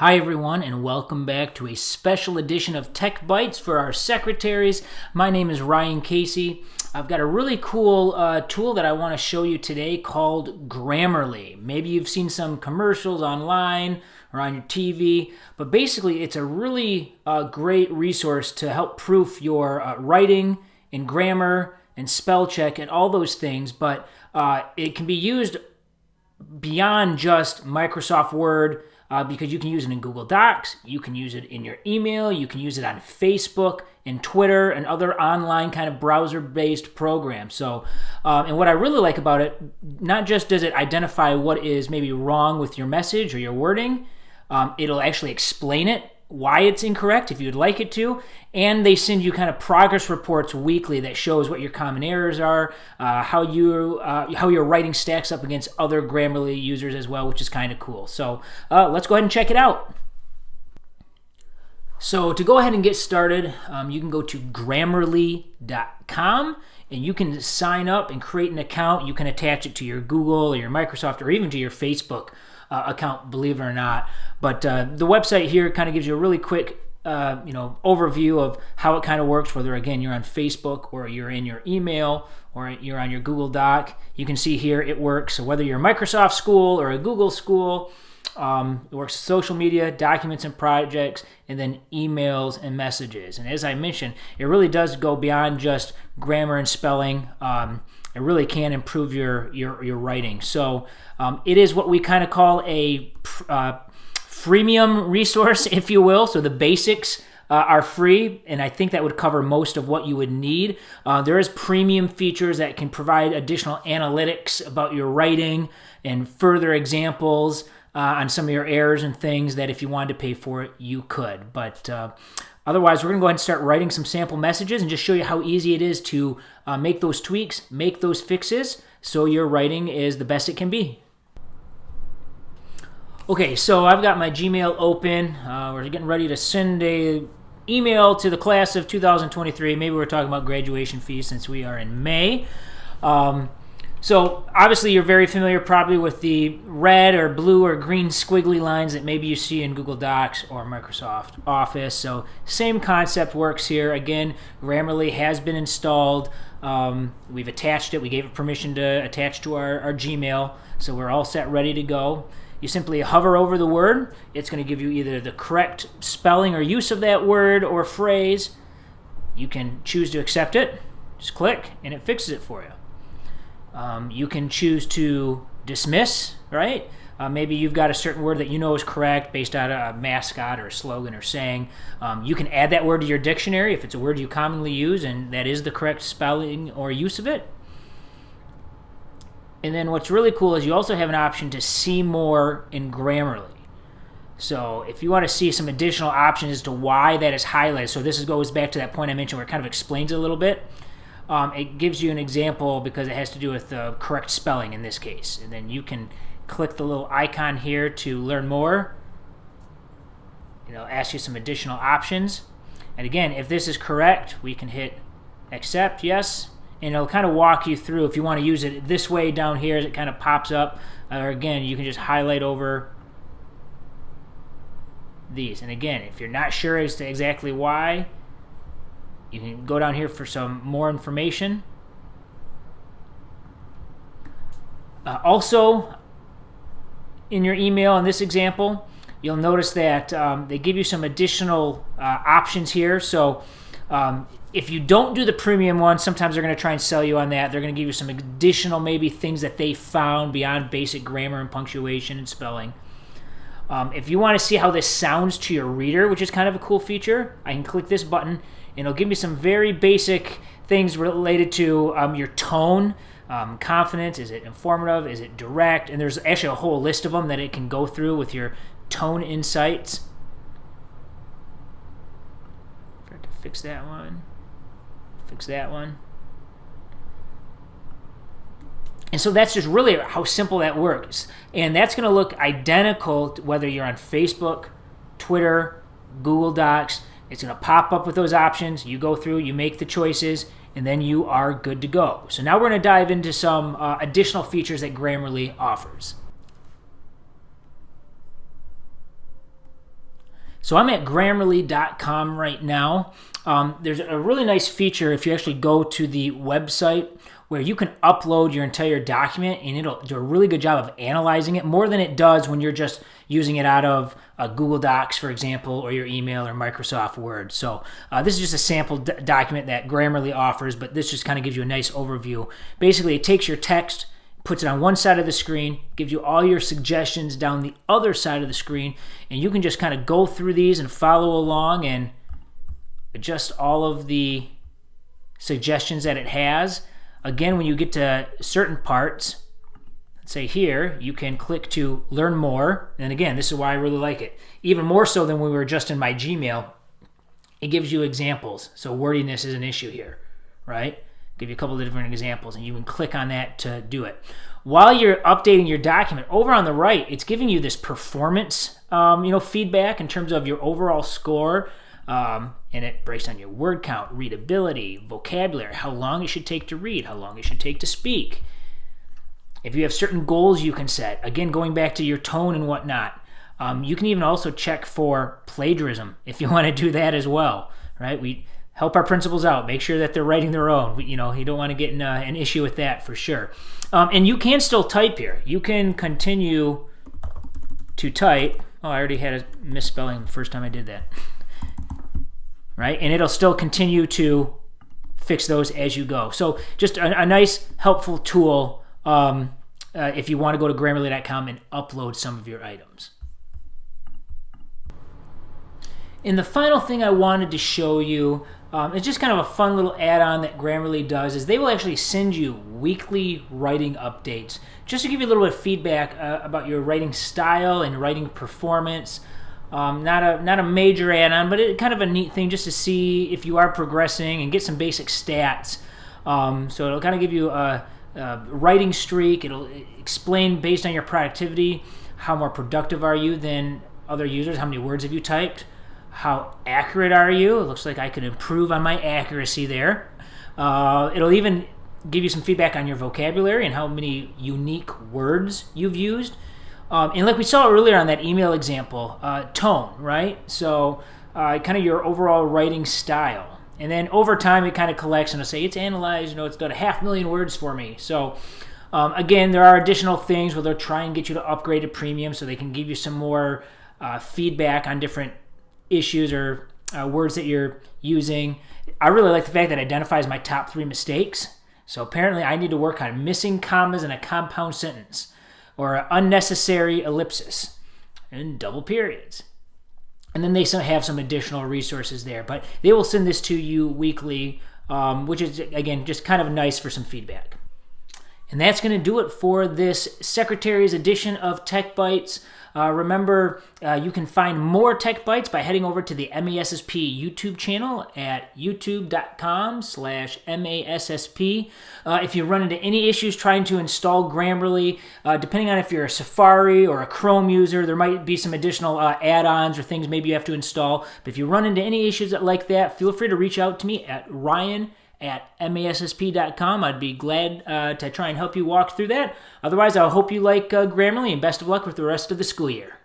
Hi everyone, and welcome back to a special edition of Tech Bytes for our secretaries. My name is Ryan Casey. I've got a really cool tool that I want to show you today called Grammarly. Maybe you've seen some commercials online or on your TV, but basically it's a really great resource to help proof your writing and grammar and spell check and all those things, but it can be used beyond just Microsoft Word, because you can use it in Google Docs, you can use it in your email, you can use it on Facebook and Twitter and other online kind of browser-based programs. So, and what I really like about it, not just does it identify what is maybe wrong with your message or your wording, it'll actually explain it, why it's incorrect if you'd like it to, and they send you kind of progress reports weekly that shows what your common errors are, how your writing stacks up against other Grammarly users as well, which is kind of cool. So let's go ahead and check it out. So to go ahead and get started, you can go to Grammarly.com and you can sign up and create an account. You can attach it to your Google or your Microsoft or even to your Facebook account, believe it or not. But the website here kind of gives you a really quick overview of how it kind of works, whether again you're on Facebook or you're in your email or you're on your Google Doc. You can see here it works. So whether you're a Microsoft school or a Google school, it works social media, documents and projects, and then emails and messages. And as I mentioned, it really does go beyond just grammar and spelling. It really can improve your writing. So it is what we kind of call a freemium resource, if you will. So the basics are free, and I think that would cover most of what you would need. There is premium features that can provide additional analytics about your writing and further examples on some of your errors and things that if you wanted to pay for it, you could. But otherwise, we're going to go ahead and start writing some sample messages and just show you how easy it is to make those tweaks, make those fixes, so your writing is the best it can be. Okay, so I've got my Gmail open. We're getting ready to send a email to the class of 2023. Maybe we're talking about graduation fees since we are in May. So obviously you're very familiar probably with the red or blue or green squiggly lines that maybe you see in Google Docs or Microsoft Office. So same concept works here. Again, Grammarly has been installed. We've attached it. We gave it permission to attach to our Gmail. So we're all set, ready to go. You simply hover over the word. It's going to give you either the correct spelling or use of that word or phrase. You can choose to accept it. Just click and it fixes it for you. You can choose to dismiss, right? Maybe you've got a certain word that you know is correct based on a mascot or a slogan or saying. You can add that word to your dictionary if it's a word you commonly use and that is the correct spelling or use of it. And then what's really cool is you also have an option to see more in Grammarly. So if you want to see some additional options as to why that is highlighted, so this goes back to that point I mentioned where it kind of explains it a little bit. It gives you an example because it has to do with the correct spelling in this case. And then you can click the little icon here to learn more. It'll ask you some additional options. And again, if this is correct, we can hit accept, yes. And it'll kind of walk you through if you want to use it this way down here as it kind of pops up. Or again, you can just highlight over these. And again, if you're not sure as to exactly why, you can go down here for some more information. Also, in your email in this example, you'll notice that they give you some additional options here. So if you don't do the premium one, sometimes they're going to try and sell you on that. They're going to give you some additional maybe things that they found beyond basic grammar and punctuation and spelling. If you want to see how this sounds to your reader, which is kind of a cool feature, I can click this button and it'll give me some very basic things related to your tone, confidence. Is it informative? Is it direct? And there's actually a whole list of them that it can go through with your tone insights. Forgot to fix that one. Fix that one. And so that's just really how simple that works. And that's going to look identical to whether you're on Facebook, Twitter, Google Docs. It's going to pop up with those options. You go through, you make the choices, and then you are good to go. So now we're going to dive into some additional features that Grammarly offers. So I'm at Grammarly.com right now. There's a really nice feature if you actually go to the website where you can upload your entire document, and it'll do a really good job of analyzing it, more than it does when you're just using it out of Google Docs, for example, or your email or Microsoft Word. So this is just a sample document that Grammarly offers, but this just kind of gives you a nice overview. Basically, it takes your text, puts it on one side of the screen, gives you all your suggestions down the other side of the screen, and you can just kind of go through these and follow along and adjust all of the suggestions that it has. Again, when you get to certain parts, let's say here, you can click to learn more. And again, this is why I really like it. Even more so than when we were just in my Gmail, it gives you examples. So wordiness is an issue here, right? Give you a couple of different examples, and you can click on that to do it. While you're updating your document, over on the right, it's giving you this performance feedback in terms of your overall score. And it breaks down your word count, readability, vocabulary, how long it should take to read, how long it should take to speak. If you have certain goals you can set, again, going back to your tone and whatnot, you can even also check for plagiarism if you want to do that as well, right? We help our principals out, make sure that they're writing their own. You don't want to get in an issue with that for sure. And you can still type here. You can continue to type. Oh, I already had a misspelling the first time I did that. Right? And it'll still continue to fix those as you go. So just a nice, helpful tool if you want to go to Grammarly.com and upload some of your items. And the final thing I wanted to show you is just kind of a fun little add-on that Grammarly does is they will actually send you weekly writing updates just to give you a little bit of feedback about your writing style and writing performance. Not a major add-on, but kind of a neat thing just to see if you are progressing and get some basic stats. So it'll kind of give you a writing streak. It'll explain based on your productivity how more productive are you than other users, how many words have you typed, how accurate are you. It looks like I could improve on my accuracy there. It'll even give you some feedback on your vocabulary and how many unique words you've used. And like we saw earlier on that email example, tone, right? So kind of your overall writing style. And then over time, it kind of collects and it'll say, it's analyzed, it's done 500,000 words for me. So again, there are additional things where they'll try and get you to upgrade to premium so they can give you some more feedback on different issues or words that you're using. I really like the fact that it identifies my top 3 mistakes. So apparently I need to work on missing commas in a compound sentence, or unnecessary ellipsis, and double periods. And then they have some additional resources there. But they will send this to you weekly, which is, again, just kind of nice for some feedback. And that's going to do it for this Secretary's edition of Tech Bytes. Remember, you can find more Tech Bytes by heading over to the MASSP YouTube channel at youtube.com/MASSP. If you run into any issues trying to install Grammarly, depending on if you're a Safari or a Chrome user, there might be some additional add-ons or things maybe you have to install. But if you run into any issues like that, feel free to reach out to me at ryan@massp.com. I'd be glad to try and help you walk through that. Otherwise, I hope you like Grammarly, and best of luck with the rest of the school year.